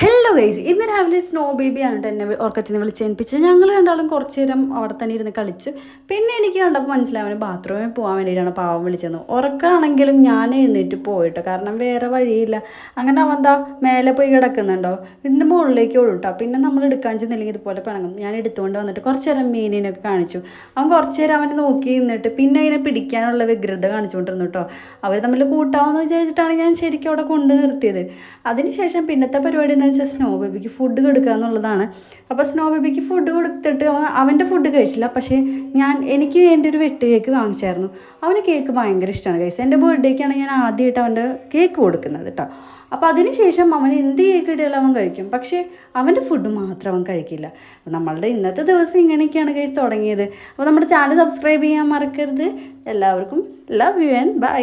Hello guys, ഇന്ന് രാവിലെ snow ബേബിയാണ് കേട്ടോ എന്നെ ഉറക്കത്തിൽ നിന്ന് വിളിച്ചേൽപ്പിച്ച്. ഞങ്ങൾ രണ്ടാളും കുറച്ച് നേരം അവിടെ തന്നെ ഇരുന്ന് കളിച്ചു. പിന്നെ എനിക്ക് കണ്ടപ്പോൾ മനസ്സിലാവാൻ ബാത്റൂമിൽ പോകാൻ വേണ്ടിയിട്ടാണ് പാവം വിളിച്ചത്. ഉറക്കമാണെങ്കിലും ഞാൻ എഴുന്നേറ്റ് പോയിട്ടോ, കാരണം വേറെ വഴിയില്ല. അങ്ങനെ അവൻ എന്താ മേലെ പോയി കിടക്കുന്നുണ്ടോ, ഇതിൻ്റെ മുകളിലേക്ക് ഓടുട്ടോ. പിന്നെ നമ്മൾ എടുക്കാൻ ചെന്നില്ലെങ്കിൽ ഇതുപോലെ പിണങ്ങും. ഞാൻ എടുത്തുകൊണ്ട് വന്നിട്ട് കുറച്ച് നേരം മീനിനൊക്കെ കാണിച്ചു. അവൻ കുറച്ച് നേരം അവനെ നോക്കി നിന്നിട്ട് പിന്നെ അതിനെ പിടിക്കാനുള്ള വ്യഗ്രത കാണിച്ചുകൊണ്ടിരുന്നു കേട്ടോ. അവർ തമ്മിൽ കൂട്ടാമെന്ന് വിചാരിച്ചിട്ടാണ് ഞാൻ ശരിക്കും അവിടെ കൊണ്ട് നിർത്തിയത്. അതിനുശേഷം പിന്നത്തെ പരിപാടി എന്ന് വെച്ചാൽ സ്നോ ബേബിക്ക് ഫുഡ് കൊടുക്കുക എന്നുള്ളതാണ്. അപ്പോൾ സ്നോ ബേബിക്ക് ഫുഡ് കൊടുത്തിട്ട് അവൻ്റെ ഫുഡ് കഴിച്ചില്ല. പക്ഷേ എനിക്ക് വേണ്ടി ഒരു വെട്ട് കേക്ക് വാങ്ങിച്ചായിരുന്നു. അവന് കേക്ക് ഭയങ്കര ഇഷ്ടമാണ് ഗൈസ്. എൻ്റെ ബർത്ത്ഡേക്കാണ് ഞാൻ ആദ്യമായിട്ട് അവൻ്റെ കേക്ക് കൊടുക്കുന്നത് കേട്ടോ. അപ്പോൾ അതിനുശേഷം അവൻ എന്ത് കേക്ക് കിട്ടിയാലും അവൻ കഴിക്കും. പക്ഷേ അവൻ്റെ ഫുഡ് മാത്രം അവൻ കഴിക്കില്ല. നമ്മളുടെ ഇന്നത്തെ ദിവസം ഇങ്ങനെയൊക്കെയാണ് ഗൈസ് തുടങ്ങിയത്. അപ്പോൾ നമ്മുടെ ചാനൽ സബ്സ്ക്രൈബ് ചെയ്യാൻ മറക്കരുത്. എല്ലാവർക്കും ലവ് യു ആൻഡ് ബൈ.